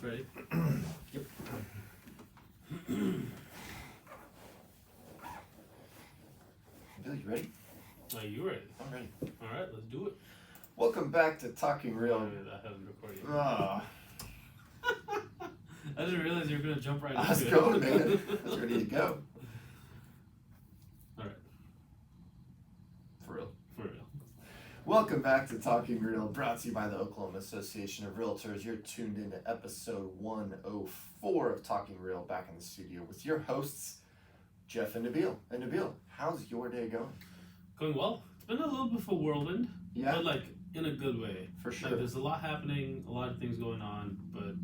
Ready? Yep. Bill, you ready? Are you ready? I'm ready. All right, let's do it. Welcome back to Talking Real. I haven't recorded yet. Ah, I didn't realize you were going to jump right I was into it. going, man. I was ready to go. All right, For real. for real. Welcome back to Talking Real, brought to you by the Oklahoma Association of Realtors. You're tuned into episode 104 of Talking Real, back in the studio with your hosts, Jeff and Nabil. And Nabil, how's your day going? Going well. It's been a little bit of a whirlwind, Yeah, but like in a good way. for sure. Like there's a lot happening, a lot of things going on, but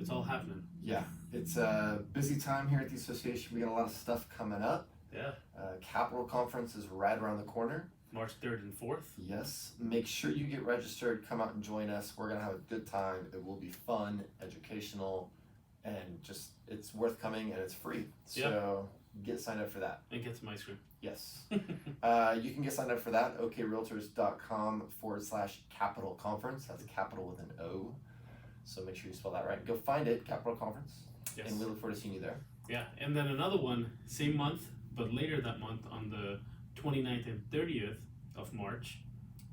it's all happening. Yeah, it's a busy time here at the association. We got a lot of stuff coming up. Yeah. Capital Conference is right around the corner. March 3rd and 4th. Yes, make sure you get registered, come out and join us. We're gonna have a good time. It will be fun, educational, and just it's worth coming and it's free. So get signed up for that. And get some ice cream. Yes. You can get signed up for that, okrealtors.com/capital conference. That's capital with an O. So make sure you spell that right. Go find it, Capital Conference. Yes. And we look forward to seeing you there. Yeah, and then another one, same month, but later that month on the 29th and 30th of March,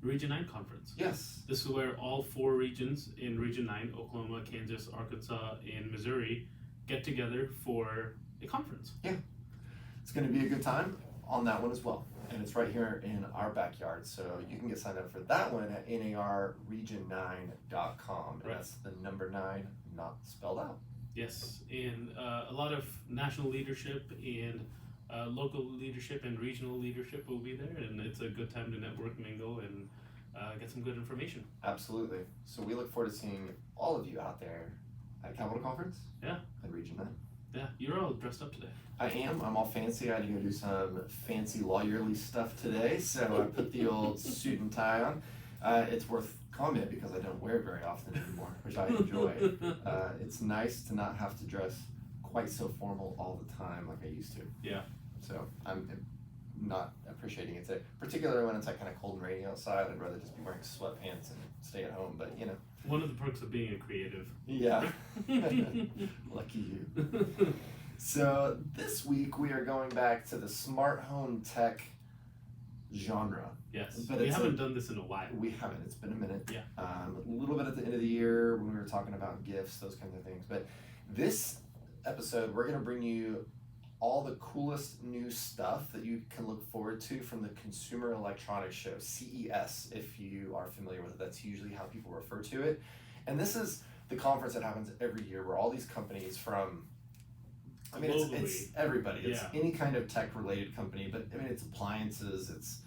Region 9 Conference. Yes. This is where all four regions in Region 9, Oklahoma, Kansas, Arkansas, and Missouri, get together for a conference. It's going to be a good time on that one as well. And it's right here in our backyard. So you can get signed up for that one at narregion9.com. And Right. that's the number 9, not spelled out. Yes, and a lot of national leadership and local leadership and regional leadership will be there, and it's a good time to network, mingle, and get some good information. Absolutely. So we look forward to seeing all of you out there at Capital Conference. Yeah. At Region 9. Yeah, you're all dressed up today. I am. I'm all fancy. I had to go do some fancy lawyerly stuff today. So I put the old suit and tie on. It's worth comment because I don't wear it very often anymore, which I enjoy. It's nice to not have to dress quite so formal all the time like I used to. Yeah. So I'm not appreciating it today, particularly when it's like kind of cold and rainy outside. I'd rather just be wearing sweatpants and stay at home, but you know. One of the perks of being a creative. Yeah. Lucky you. So this week we are going back to the smart home tech genre. Yes, But we it's haven't done this in a while. We haven't. It's been a minute. Yeah. A little bit at the end of the year when we were talking about gifts, those kinds of things. But this episode, we're going to bring you all the coolest new stuff that you can look forward to from the Consumer Electronics Show, CES, if you are familiar with it. That's usually how people refer to it. And this is the conference that happens every year where all these companies from, I mean, it's everybody. It's any kind of tech-related company, but I mean, it's appliances, it's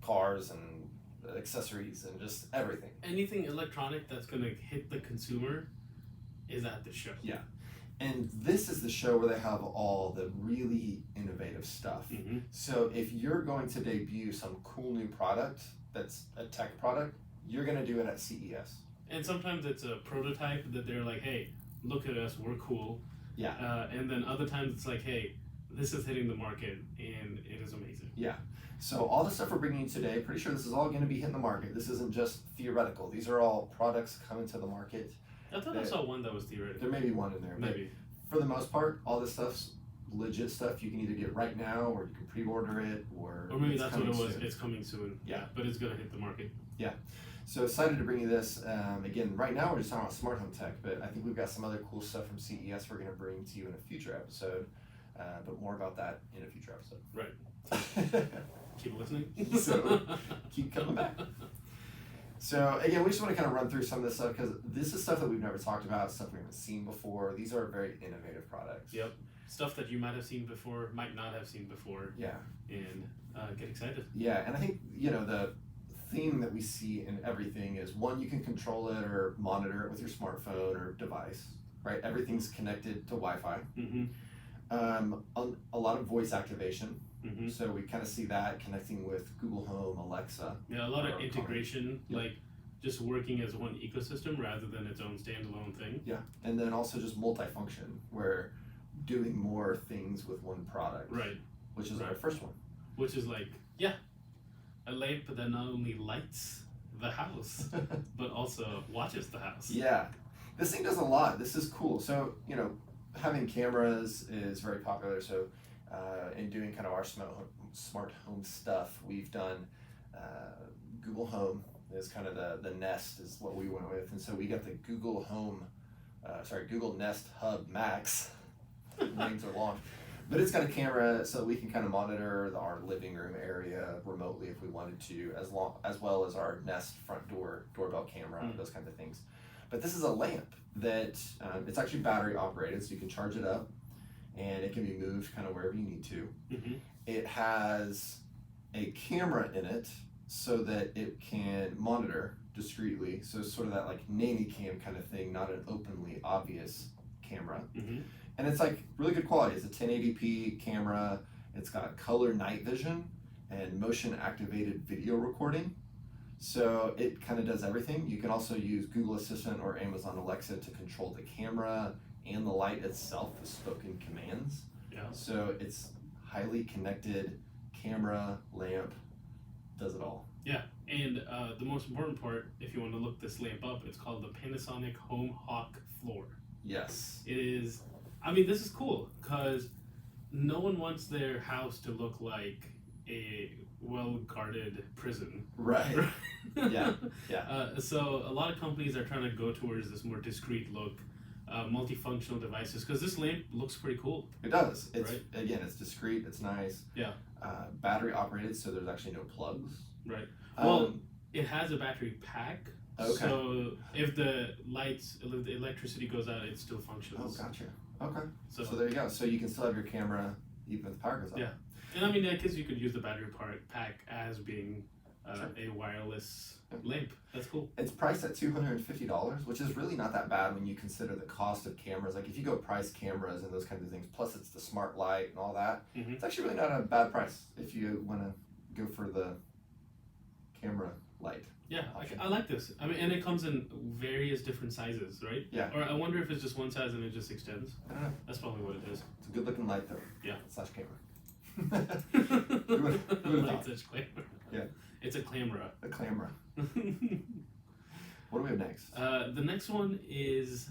cars and accessories and just everything. Anything electronic that's going to hit the consumer is at the show. Yeah. And this is the show where they have all the really innovative stuff. Mm-hmm. So if you're going to debut some cool new product that's a tech product, you're going to do it at CES. And sometimes it's a prototype that they're like, hey, look at us, we're cool. Yeah. And then other times it's like, hey, this is hitting the market and it is amazing. Yeah. So all the stuff we're bringing you today, pretty sure this is all going to be hitting the market. This isn't just theoretical. These are all products coming to the market. I thought I saw one that was theoretical. There may be one in there. Maybe. But for the most part, all this stuff's legit stuff. You can either get right now or you can pre-order it or maybe that's what it was. Soon. It's coming soon. Yeah. But it's going to hit the market. Yeah. So excited to bring you this. Again, right now we're just talking about smart home tech, but I think we've got some other cool stuff from CES we're going to bring to you in a future episode. But more about that in a future episode. Right. Keep listening. So keep coming back. So again, we just want to kind of run through some of this stuff because this is stuff that we've never talked about, stuff we haven't seen before. These are very innovative products. Yep. Stuff that you might have seen before, might not have seen before. Yeah. And get excited. Yeah, and I think, the theme that we see in everything is, one, you can control it or monitor it with your smartphone or device, right? Everything's connected to Wi-Fi. Mm-hmm. A lot of voice activation. Mm-hmm. So we kind of see that connecting with Google Home, Alexa. Yeah, a lot of integration, like just working as one ecosystem rather than its own standalone thing. Yeah, and then also just multifunction, where doing more things with one product. Right. Which is our first one. Which is like, a lamp that not only lights the house, but also watches the house. Yeah, this thing does a lot. This is cool. So, you know, having cameras is very popular. So, in doing kind of our smart home stuff, we've done Google Home is kind of the Nest is what we went with. And so we got the Google Google Nest Hub Max. Names are long. But it's got a camera so we can kind of monitor our living room area remotely if we wanted to, as well as our Nest front doorbell camera, those kinds of things. But this is a lamp that it's actually battery operated, so you can charge it up, and it can be moved kind of wherever you need to. Mm-hmm. It has a camera in it so that it can monitor discreetly. So it's sort of that like nanny cam kind of thing, not an openly obvious camera. Mm-hmm. And it's like really good quality. It's a 1080p camera. It's got color night vision and motion activated video recording. So it kind of does everything. You can also use Google Assistant or Amazon Alexa to control the camera and the light itself with spoken commands. Yeah. So it's highly connected camera, lamp, does it all. Yeah, and the most important part, if you want to look this lamp up, it's called the Panasonic Home Hawk Floor. Yes. It is, I mean, this is cool because no one wants their house to look like a well-guarded prison. Right. Yeah. So a lot of companies are trying to go towards this more discreet look, multifunctional devices, because this lamp looks pretty cool. It does. It's right? Again, it's discreet. It's nice. Yeah. Battery operated, so there's actually no plugs. Right. Well, it has a battery pack. Okay. So if the electricity goes out, it still functions. Oh, gotcha. Okay. So there you go. So you can still have your camera even if the power goes out. Yeah. And I mean, I guess you could use the battery pack as being Sure. a wireless lamp. That's cool. It's priced at $250, which is really not that bad when you consider the cost of cameras. Like if you go price cameras and those kinds of things, plus it's the smart light and all that, Mm-hmm. it's actually really not a bad price if you want to go for the camera light. Yeah, option. I like this. I mean, and it comes in various different sizes, right? Yeah. Or I wonder if it's just one size and it just extends. I don't know. That's probably what it is. It's a good looking light though. Yeah. / camera. Who would've thought? such clamor? Yeah. It's a clamera. A camera. What do we have next? The next one is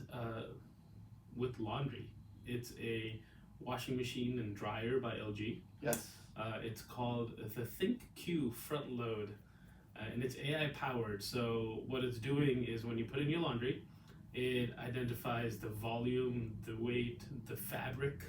with laundry. It's a washing machine and dryer by LG. Yes. It's called the ThinkQ Front Load, and it's AI powered. So what it's doing is when you put in your laundry, it identifies the volume, the weight, the fabric,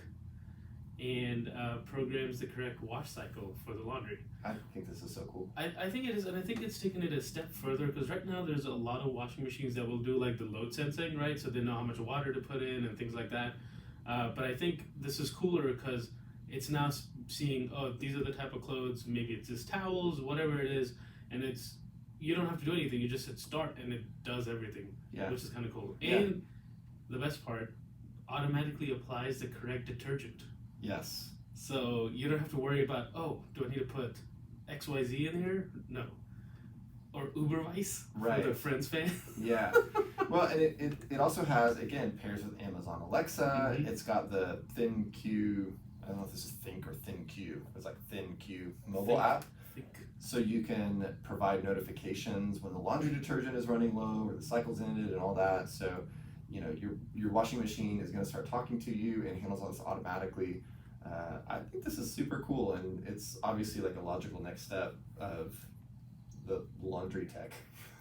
and programs the correct wash cycle for the laundry. I think this is so cool. I think it is, and I think it's taken it a step further, because right now there's a lot of washing machines that will do like the load sensing, right? So they know how much water to put in and things like that. But I think this is cooler because it's now seeing, oh, these are the type of clothes, maybe it's just towels, whatever it is, and you don't have to do anything, you just hit start and it does everything, Yeah. which is kind of cool. Yeah. And the best part, automatically applies the correct detergent. Yes. So you don't have to worry about, oh, do I need to put XYZ in here? No. Or Uberweiss Right. for the Friends fan. Yeah. Well, and it also has, again, pairs with Amazon Alexa. Mhm. It's got the ThinQ, I don't know if this is Think or ThinQ. It's like ThinQ mobile app. So you can provide notifications when the laundry detergent is running low or the cycle's ended and all that. So, you know, your washing machine is going to start talking to you and handles all this automatically. I think this is super cool, and it's obviously like a logical next step of the laundry tech.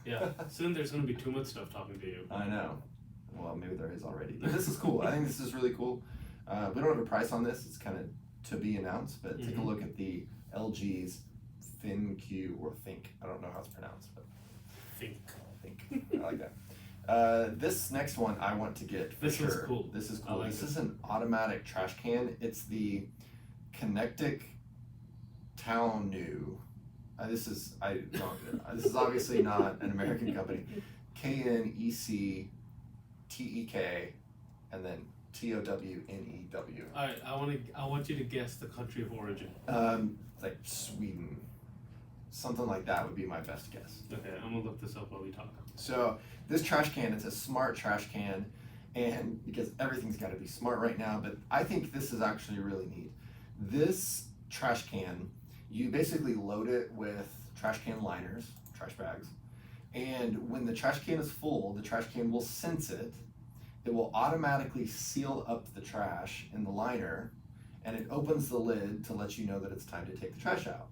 Yeah, soon there's going to be too much stuff talking to you. I know. Well, maybe there is already. But this is cool. I think this is really cool. We don't have a price on this. It's kind of to be announced, but take a look at the LG's ThinQ or Think. I don't know how it's pronounced, but Think. I like that. This next one I want to get for sure. This is cool. This is I cool. like This this. is an automatic trash can. It's the Kinetic Trash Can. This is obviously not an American company. KNECTEK and then TOWNEW. All right, I want you to guess the country of origin. Like Sweden, something like that would be my best guess. Okay, I'm gonna look this up while we talk. So this trash can, it's a smart trash can, and because everything's got to be smart right now, but I think this is actually really neat. This trash can, you basically load it with trash can liners, trash bags, and when the trash can is full, the trash can will sense it it will automatically seal up the trash in the liner, and it opens the lid to let you know that it's time to take the trash out.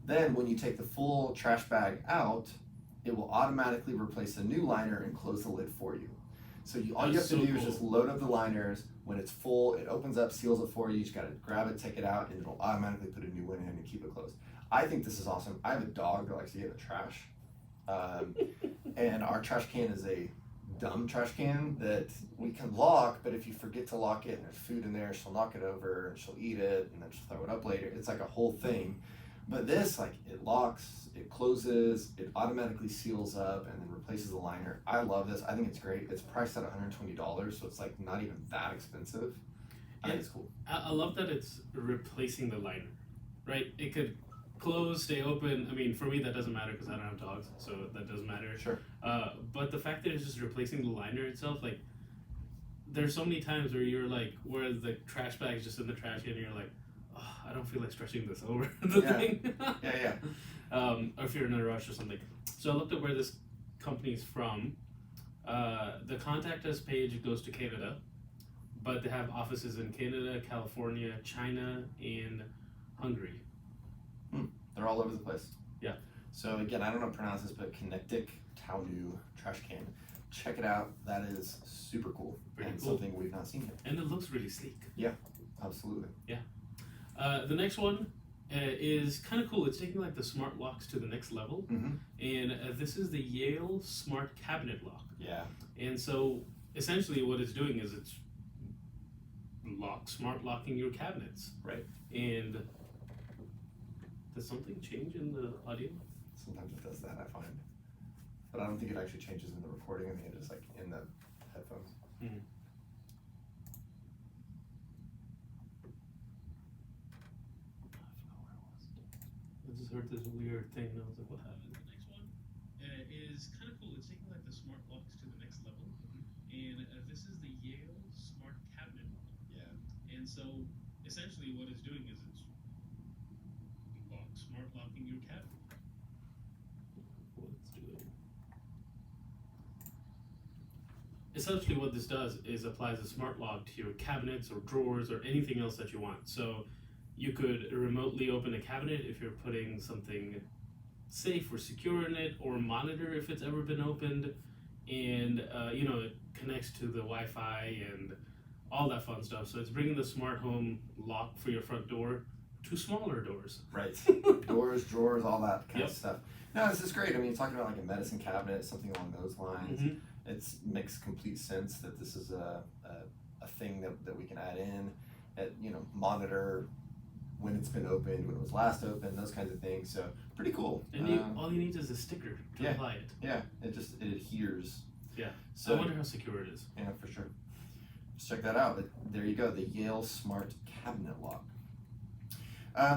Then when you take the full trash bag out, it will automatically replace a new liner and close the lid for you. So all you have to do is just load up the liners. When it's full, it opens up, seals it for you. You just gotta grab it, take it out, and it'll automatically put a new one in and keep it closed. I think this is awesome. I have a dog that likes to get in the trash. And our trash can is a dumb trash can that we can lock, but if you forget to lock it and there's food in there, she'll knock it over and she'll eat it and then she'll throw it up later. It's like a whole thing. But this, like, it locks, it closes, it automatically seals up and then replaces the liner. I love this. I think it's great. It's priced at $120, so it's like not even that expensive. I think it's cool. I love that it's replacing the liner, right? It could close, stay open. I mean, for me, that doesn't matter because I don't have dogs, so that doesn't matter. Sure. But the fact that it's just replacing the liner itself, like, there's so many times where you're like, where the trash bag's just in the trash can and you're like, oh, I don't feel like stretching this over the thing. Yeah. Or if you're in a rush or something. So I looked at where this company's from. The contact us page goes to Canada, but they have offices in Canada, California, China, and Hungary. They're all over the place. Yeah. So again, I don't know how to pronounce this, but Kinetic Trash Can. Check it out. That is super cool. Pretty and cool. Something we've not seen yet. And it looks really sleek. Absolutely. The next one is kind of cool. It's taking like the smart locks to the next level. And this is the Yale Smart Cabinet Lock. Yeah. And so essentially what it's doing is it's smart locking your cabinets. Right. And does something change in the audio? Sometimes it does that, I find. But I don't think it actually changes in the recording. I think it is like in the headphones. I just heard this weird thing and I was like, what happened? The next one is kind of cool. It's taking like the smart locks to the next level. And this is the Yale Smart Cabinet Lock. Yeah. And so essentially what it's doing is it's smart locking your cabinet. What it's doing. Essentially what this does is applies a smart lock to your cabinets or drawers or anything else that you want. So you could remotely open a cabinet if you're putting something safe or secure in it, or monitor if it's ever been opened, and it connects to the Wi-Fi and all that fun stuff. So it's bringing the smart home lock for your front door to smaller doors. Right. Doors, drawers, all that kind of stuff. No, this is great. I mean, you're talking about like a medicine cabinet, something along those lines. It makes complete sense that this is a thing that we can add in, monitor when it's been opened, when it was last opened, those kinds of things. So pretty cool. And all you need is a sticker to apply it. Yeah, it adheres. Yeah. So I wonder how secure it is. Yeah, for sure. Just check that out. But there you go, the Yale Smart Cabinet Lock.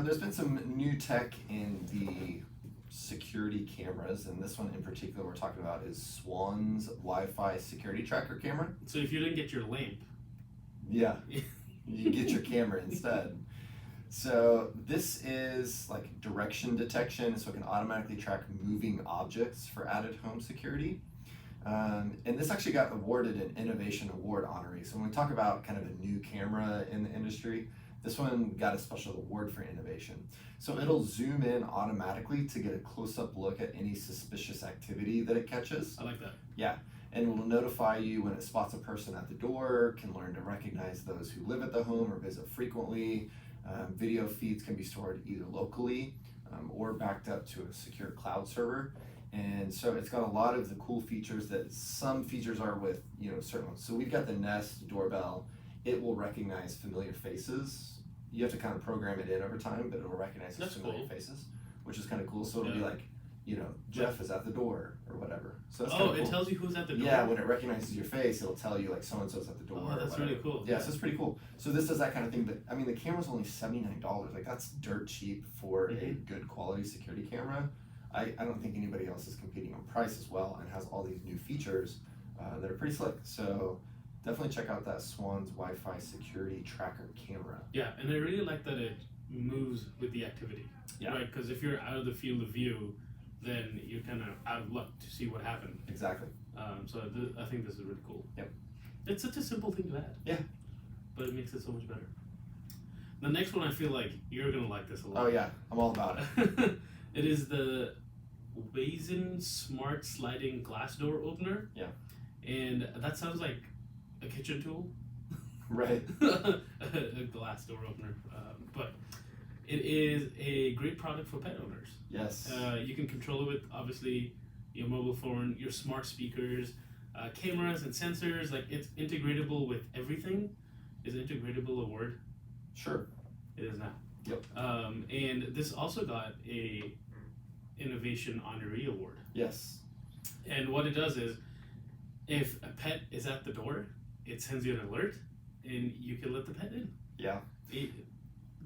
There's been some new tech in the security cameras, and this one in particular we're talking about is Swann's Wi-Fi security tracker camera. So if you didn't get your lamp, you get your camera instead. So this is like direction detection, so it can automatically track moving objects for added home security. And this actually got awarded an Innovation Award honoree. So when we talk about kind of a new camera in the industry, this one got a special award for innovation. So it'll zoom in automatically to get a close-up look at any suspicious activity that it catches. I like that. Yeah, and it will notify you when it spots a person at the door, can learn to recognize those who live at the home or visit frequently. Video feeds can be stored either locally or backed up to a secure cloud server. And so it's got a lot of the cool features that some features are with, certain ones. So we've got the Nest doorbell. It will recognize familiar faces. You have to kind of program it in over time, but it will recognize those familiar faces, which is kind of cool. So it'll be like, Jeff is at the door or whatever. So that's kind of cool. It tells you who's at the door? Yeah, when it recognizes your face, it'll tell you like so-and-so's at the door. Oh, that's really cool. Yeah, so it's pretty cool. So this does that kind of thing, but I mean, the camera's only $79. Like, that's dirt cheap for a good quality security camera. I don't think anybody else is competing on price as well and has all these new features that are pretty slick. So definitely check out that Swann's Wi-Fi security tracker camera. Yeah, and I really like that it moves with the activity. Yeah. Right, because if you're out of the field of view, then you're kind of out of luck to see what happened. Exactly. So I think this is really cool. Yep. It's such a simple thing to add. Yeah. But it makes it so much better. The next one, I feel like you're gonna like this a lot. Oh yeah, I'm all about it. It is the Wazen Smart Sliding Glass Door Opener. Yeah. And that sounds like a kitchen tool. Right. A glass door opener. But it is a great product for pet owners. Yes. You can control it with, obviously, your mobile phone, your smart speakers, cameras and sensors. Like, it's integratable with everything. Is integratable a word? Sure. It is now. Yep. And this also got a Innovation Honoree Award. Yes. And what it does is, if a pet is at the door, it sends you an alert, and you can let the pet in. Yeah.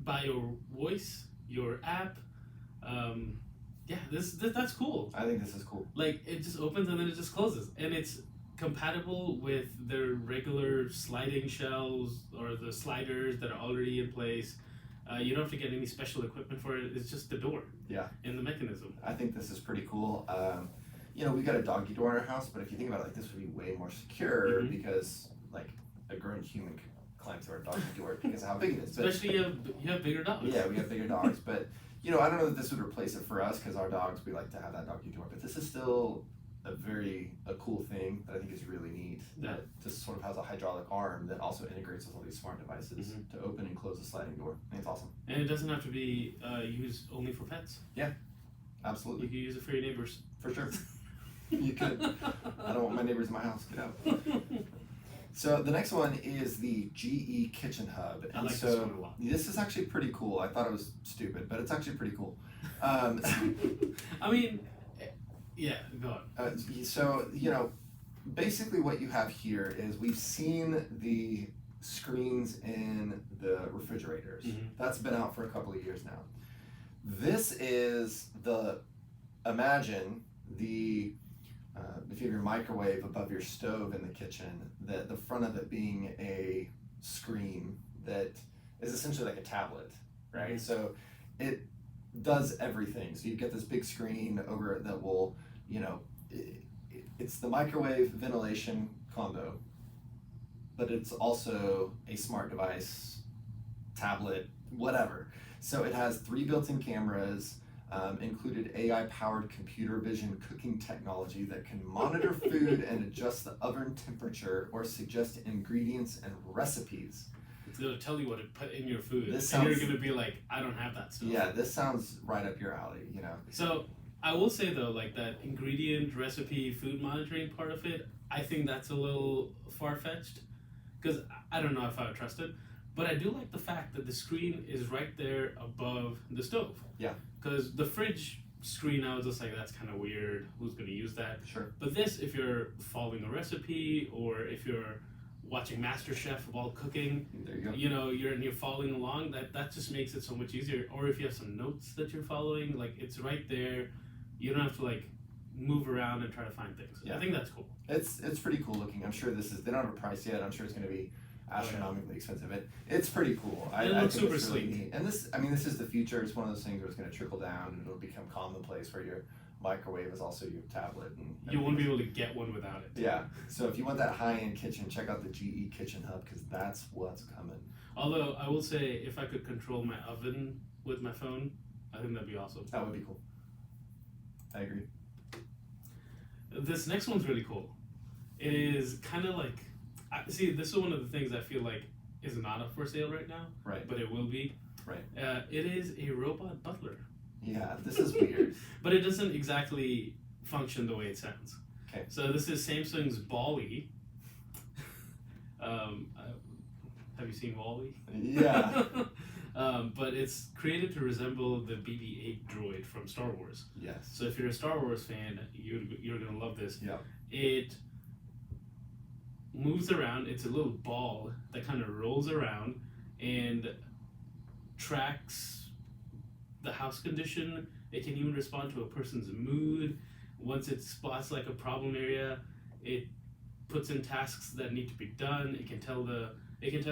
By your voice, your app. Yeah, that's cool. I think this is cool. Like, it just opens and then it just closes, and it's compatible with their regular sliding shelves or the sliders that are already in place. You don't have to get any special equipment for it. It's just the door. Yeah. And the mechanism. I think this is pretty cool. You know, we got a doggy door in our house, but if you think about it, like, this would be way more secure because, like, a grown human could climb through our doggy door because of how big it is. But, especially you have bigger dogs. Yeah, we have bigger dogs, but you know, I don't know that this would replace it for us because our dogs, we like to have that doggy door. But this is still a cool thing that I think is really neat. Yeah. That just sort of has a hydraulic arm that also integrates with all these smart devices to open and close the sliding door. I think it's awesome. And it doesn't have to be used only for pets. Absolutely. You can use it for your neighbors. For sure. You could. I don't want my neighbors in my house. Get out. So the next one is the GE Kitchen Hub. And I like so this one a lot. This is actually pretty cool. I thought it was stupid, but it's actually pretty cool. I mean, yeah, go on. So, you know, basically what you have here is we've seen the screens in the refrigerators. That's been out for a couple of years now. This is imagine if you have your microwave above your stove in the kitchen, the front of it being a screen that is essentially like a tablet, right? So it does everything. So you get this big screen over it that will, you know, it's the microwave ventilation combo, but it's also a smart device, tablet, whatever. So it has 3 built-in cameras, included AI-powered computer vision cooking technology that can monitor food and adjust the oven temperature or suggest ingredients and recipes. It's going to tell you what to put in your food. This and you're sounds- going to be like, I don't have that stuff. Yeah, this sounds right up your alley, you know. So I will say, though, like that ingredient, recipe, food monitoring part of it, I think that's a little far-fetched because I don't know if I would trust it. But I do like the fact that the screen is right there above the stove. Yeah. Because the fridge screen, I was just like, that's kind of weird. Who's going to use that? Sure. But this, if you're following a recipe or if you're watching MasterChef while cooking, There you go. you know, you're following along, that just makes it so much easier. Or if you have some notes that you're following, like it's right there. You don't have to like move around and try to find things. Yeah. I think that's cool. It's pretty cool looking. I'm sure they don't have a price yet. I'm sure it's going to be astronomically expensive. It's pretty cool. It I looks think super it's really sleek. neat. And this is the future. It's one of those things where it's going to trickle down and it'll become commonplace where your microwave is also your tablet. And You won't be able to get one without it. Yeah. So if you want that high-end kitchen, check out the GE Kitchen Hub because that's what's coming. Although I will say, if I could control my oven with my phone, I think that'd be awesome. That would be cool. I agree. This next one's really cool. It is kind of like, see, this is one of the things I feel like is not up for sale right now. Right. But it will be. Right. It is a robot butler. Yeah, this is weird. But it doesn't exactly function the way it sounds. Okay. So this is Samsung's Wall-E. Have you seen Wall-E? Yeah. But it's created to resemble the BB8 droid from Star Wars. Yes. So if you're a Star Wars fan, you're gonna love this. Yeah. It moves around. It's a little ball that kind of rolls around and tracks the house condition. It can even respond to a person's mood. Once it spots like a problem area, it puts in tasks that need to be done. It can tell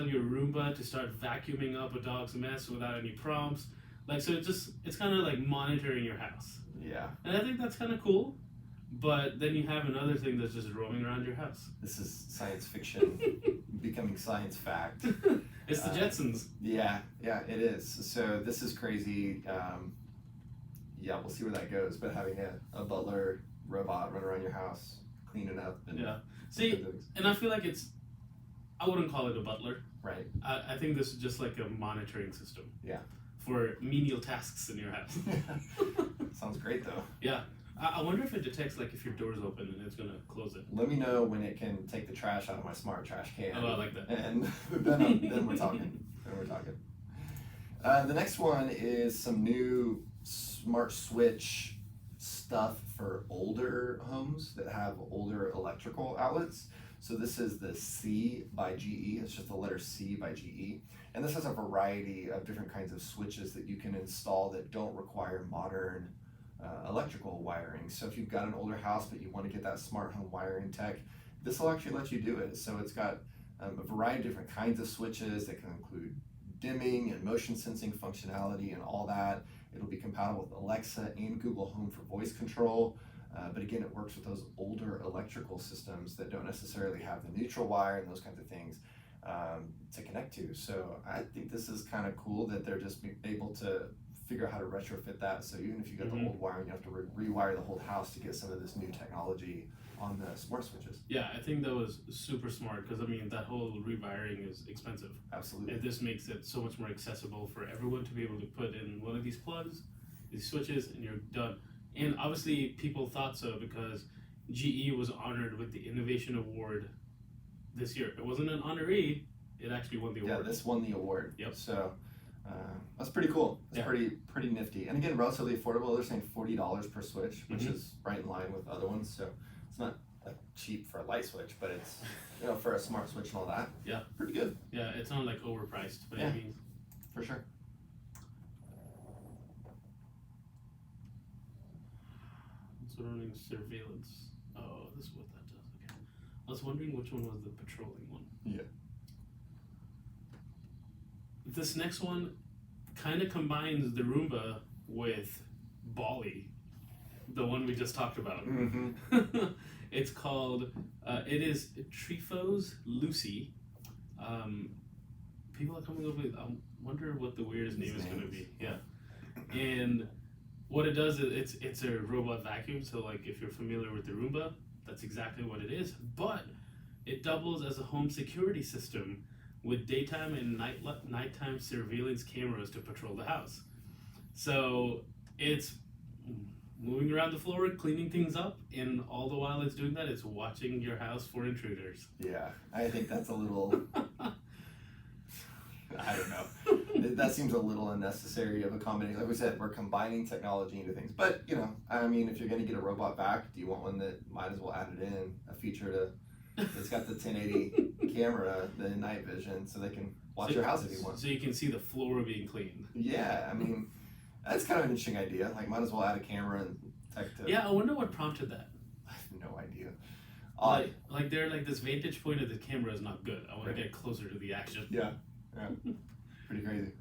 your Roomba to start vacuuming up a dog's mess without any prompts. Like, so it's kind of like monitoring your house. Yeah. And I think that's kind of cool. But then you have another thing that's just roaming around your house. This is science fiction becoming science fact. It's the Jetsons. Yeah, it is. So this is crazy. Yeah, we'll see where that goes. But having a butler robot run around your house, cleaning up. And see, and I feel like I wouldn't call it a butler. Right. I think this is just like a monitoring system. Yeah. For menial tasks in your house. Sounds great though. Yeah. I wonder if it detects like if your door's open and it's gonna close it. Let me know when it can take the trash out of my smart trash can. Oh, I like that. And then we're talking. The next one is some new smart switch stuff for older homes that have older electrical outlets. So this is the C by GE. It's just the letter C by GE. And this has a variety of different kinds of switches that you can install that don't require modern electrical wiring. So if you've got an older house but you want to get that smart home wiring tech, this will actually let you do it. So it's got a variety of different kinds of switches that can include dimming and motion sensing functionality and all that. It'll be compatible with Alexa and Google Home for voice control. But again, it works with those older electrical systems that don't necessarily have the neutral wire and those kinds of things to connect to. So I think this is kind of cool that they're just able to figure out how to retrofit that. So even if you got the old wiring, you have to rewire the whole house to get some of this new technology on the smart switches. Yeah, I think that was super smart because I mean that whole rewiring is expensive. Absolutely. And this makes it so much more accessible for everyone to be able to put in one of these plugs, these switches, and you're done. And obviously people thought so because GE was honored with the Innovation Award this year. It wasn't an honoree, it actually won the award. Yeah, this won the award. Yep. So that's pretty cool. It's pretty nifty. And again, relatively affordable. They're saying $40 per switch, which is right in line with other ones. So it's not like cheap for a light switch, but it's for a smart switch and all that. Yeah. Pretty good. Yeah, it's not like overpriced by any means. For sure. Running surveillance. Oh, this is what that does. Okay. I was wondering which one was the patrolling one. Yeah. This next one kind of combines the Roomba with Bali, the one we just talked about. It's called, it is Treefiend Lucy. People are coming up with, I wonder what the weirdest name is going to be. Yeah. And what it does is it's a robot vacuum. So like if you're familiar with the Roomba, that's exactly what it is. But it doubles as a home security system with daytime and nighttime surveillance cameras to patrol the house. So it's moving around the floor, cleaning things up, and all the while it's doing that, it's watching your house for intruders. Yeah, I think that's a little... I don't know. That seems a little unnecessary of a combination. Like we said, we're combining technology into things. But, I mean, if you're going to get a robot vac, do you want one that might as well add it in, a feature that's got the 1080 camera, the night vision, so they can watch your house if you want. So you can see the floor being cleaned. Yeah, I mean, that's kind of an interesting idea. Like, might as well add a camera and tech to... Yeah, I wonder what prompted that. I have no idea. Like they're like, this vantage point of the camera is not good. I want to get closer to the action. Yeah. Pretty crazy.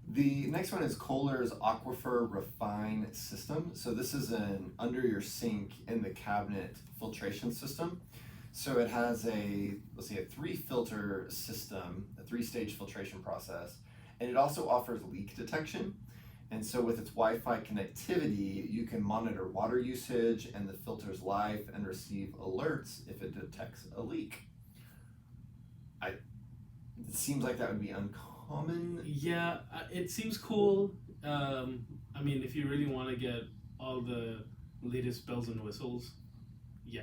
The next one is Koehler's Aquifer Refine system. So this is an under your sink in the cabinet filtration system. So it has a 3-filter system, a 3-stage filtration process, and it also offers leak detection. And so with its Wi-Fi connectivity, you can monitor water usage and the filter's life and receive alerts if it detects a leak. It seems like that would be uncommon. Yeah, it seems cool. I mean, if you really want to get all the latest bells and whistles, yeah.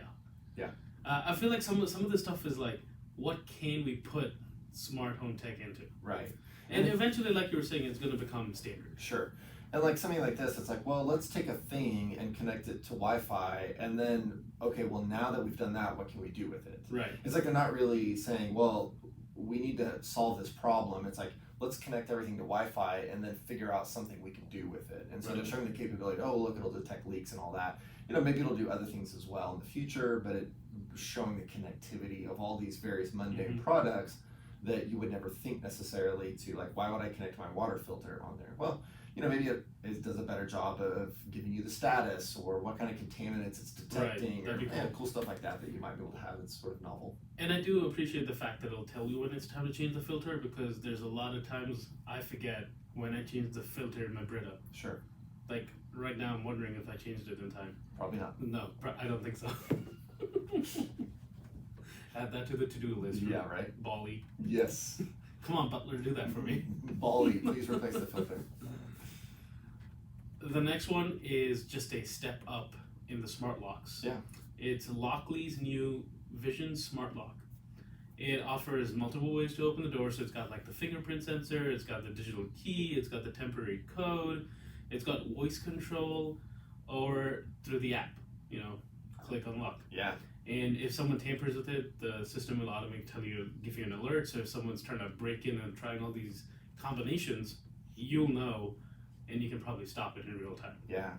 I feel like some of the stuff is like, what can we put smart home tech into? Right. And eventually, like you were saying, it's going to become standard. Sure. And like something like this, it's like, well, let's take a thing and connect it to Wi-Fi, and then, okay, well, now that we've done that, what can we do with it? Right. It's like they're not really saying, well, we need to solve this problem. It's like, let's connect everything to Wi-Fi and then figure out something we can do with it. And so they're showing the capability, look, it'll detect leaks and all that. Maybe it'll do other things as well in the future, but it's showing the connectivity of all these various mundane products that you would never think necessarily to, like, why would I connect my water filter on there? Well, maybe it does a better job of giving you the status or what kind of contaminants it's detecting, That'd be cool. cool stuff like that you might be able to have that's sort of novel. And I do appreciate the fact that it'll tell you when it's time to change the filter, because there's a lot of times I forget when I change the filter in my Brita. Sure. Like right now, I'm wondering if I changed it in time. Probably not. No, I don't think so. Add that to the to-do list. Yeah, right. Bali. Yes. Come on, Butler, do that for me. Bali, please replace the filter. The next one is just a step up in the smart locks. Yeah. It's Lockley's new Vision Smart Lock. It offers multiple ways to open the door, so it's got like the fingerprint sensor, it's got the digital key, it's got the temporary code, it's got voice control, or through the app, click unlock. Yeah. And if someone tampers with it, the system will automatically give you an alert. So if someone's trying to break in and trying all these combinations, you'll know, and you can probably stop it in real time. Yeah.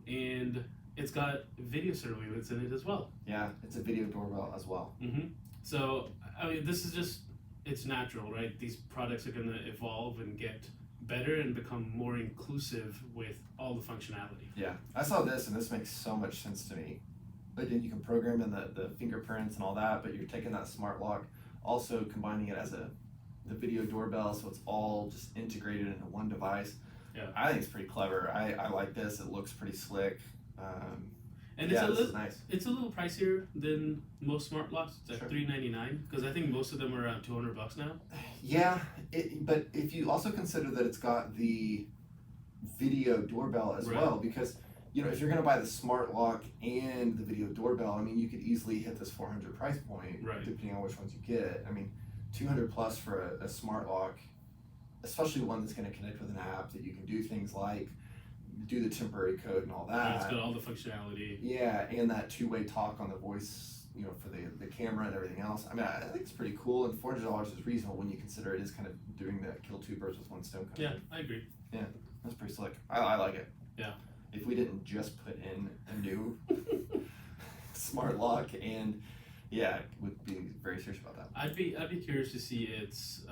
And it's got video surveillance in it as well. Yeah, it's a video doorbell as well. Mm-hmm. So, I mean, this is just, it's natural, right? These products are going to evolve and get better and become more inclusive with all the functionality. Yeah, I saw this and this makes so much sense to me. Again, you can program in the fingerprints and all that, but you're taking that smart lock, also combining it as the video doorbell, so it's all just integrated into one device. Yeah. I think it's pretty clever. I like this. It looks pretty slick. And yeah, it's this is nice. It's a little pricier than most smart locks. It's like $399, because I think most of them are around $200 now. Yeah, but if you also consider that it's got the video doorbell as well, because if you're going to buy the smart lock and the video doorbell, I mean, you could easily hit this $400 price point, depending on which ones you get. I mean, $200 plus for a smart lock, especially one that's going to connect with an app that you can do things like do the temporary code and all that. It's got all the functionality. Yeah, and that two-way talk on the voice, for the camera and everything else. I mean, I think it's pretty cool, and $400 is reasonable when you consider it is kind of doing the kill two birds with one stone kind of thing. I agree. Yeah, that's pretty slick. I like it. Yeah. If we didn't just put in a new smart lock, and would be very serious about that. I'd be curious to see its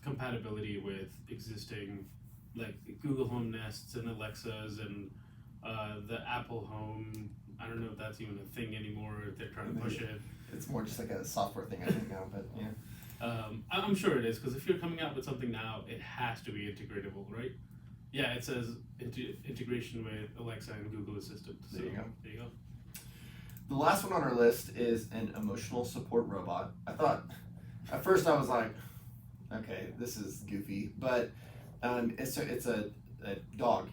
compatibility with existing, like Google Home Nests and Alexas and the Apple Home. I don't know if that's even a thing anymore, if they're trying to push it. It's more just like a software thing, I think, now, but yeah. I'm sure it is, because if you're coming out with something now, it has to be integratable, right? Yeah, it says integration with Alexa and Google Assistant. So, There you go. There you go. The last one on our list is an emotional support robot. I thought, at first I was like, okay, this is goofy, but it's a dog.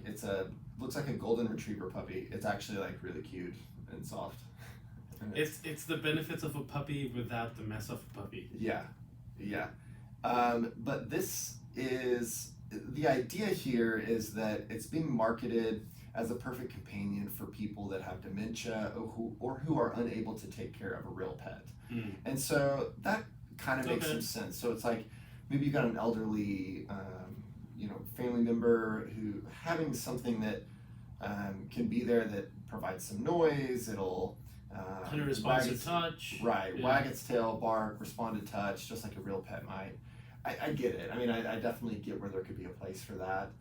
Looks like a golden retriever puppy. It's actually like really cute and soft. And It's the benefits of a puppy without the mess of a puppy. Yeah. But this is, the idea here is that it's being marketed as a perfect companion for people that have dementia or who are unable to take care of a real pet. And so that kind of makes some sense. So it's like maybe you've got an elderly family member who having something that can be there that provides some noise. It'll Kind of responsive touch. Right, Yeah. wag its tail, bark, respond to touch, just like a real pet might. I get it. I mean, I definitely get where there could be a place for that.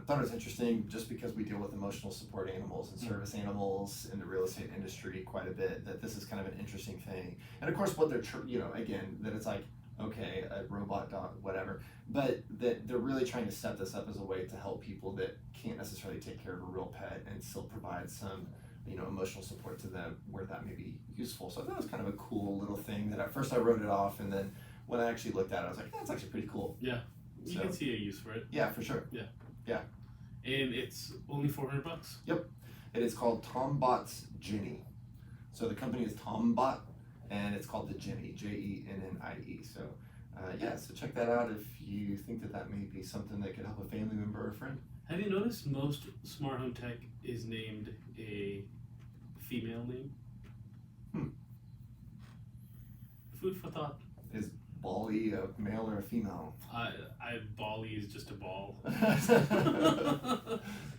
Thought it was interesting just because we deal with emotional support animals and service animals in the real estate industry quite a bit, that this is kind of an interesting thing. And of course what they're, again, that it's like, okay, a robot dog, whatever, but that they're really trying to set this up as a way to help people that can't necessarily take care of a real pet and still provide some emotional support to them where that may be useful. So I thought it was kind of a cool little thing that at first I wrote it off, and then when I actually looked at it, I was like, that's actually pretty cool. Yeah, you can see a use for it. Yeah, for sure. Yeah. And it's only $400. Yep. It is called Tombot's Jenny. So the company is Tombot, and it's called the Jenny, Jennie. So so check that out if you think that may be something that could help a family member or a friend. Have you noticed most smart home tech is named a female name? Food for thought. Is Bali a male or a female? Bali is just a ball. Yeah,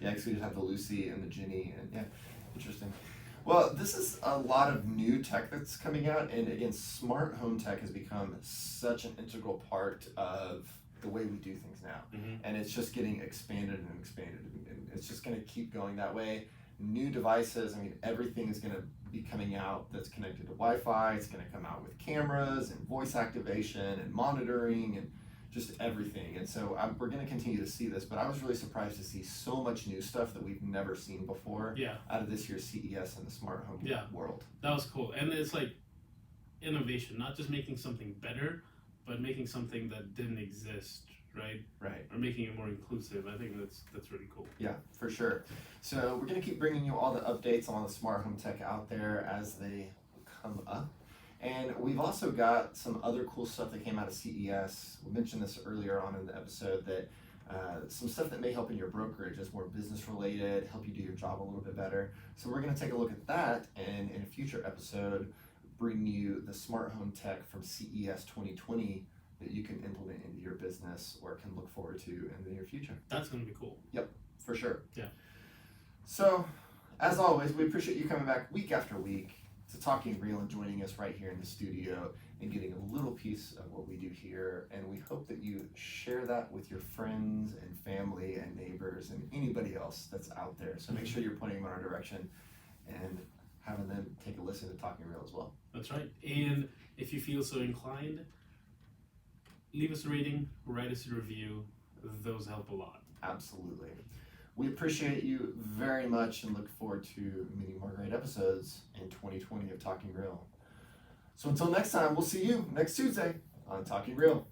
because we'd have the Lucy and the Jenny, and yeah, interesting. Well, this is a lot of new tech that's coming out, and again, smart home tech has become such an integral part of the way we do things now. And it's just getting expanded and expanded, and it's just going to keep going that way. New devices, I mean, everything is going to be coming out that's connected to Wi-Fi. It's going to come out with cameras and voice activation and monitoring and just everything. And so we're going to continue to see this, but I was really surprised to see so much new stuff that we've never seen before out of this year's CES in the smart home world. That was cool. And it's like innovation, not just making something better, but making something that didn't exist, right? Right. Or making it more inclusive. I think that's really cool. Yeah, for sure. So we're going to keep bringing you all the updates on the smart home tech out there as they come up. And we've also got some other cool stuff that came out of CES. We mentioned this earlier on in the episode that some stuff that may help in your brokerage is more business related, help you do your job a little bit better. So we're going to take a look at that, and in a future episode, bring you the smart home tech from CES 2020 that you can implement into your business or can look forward to in the near future. That's going to be cool. Yep, for sure. Yeah. So, as always, we appreciate you coming back week after week to Talking Real and joining us right here in the studio and getting a little piece of what we do here. And we hope that you share that with your friends and family and neighbors and anybody else that's out there. So make sure you're pointing them in our direction and having them take a listen to Talking Real as well. That's right. And if you feel so inclined, leave us a rating, write us a review. Those help a lot. Absolutely. We appreciate you very much and look forward to many more great episodes in 2020 of Talking Real. So until next time, we'll see you next Tuesday on Talking Real.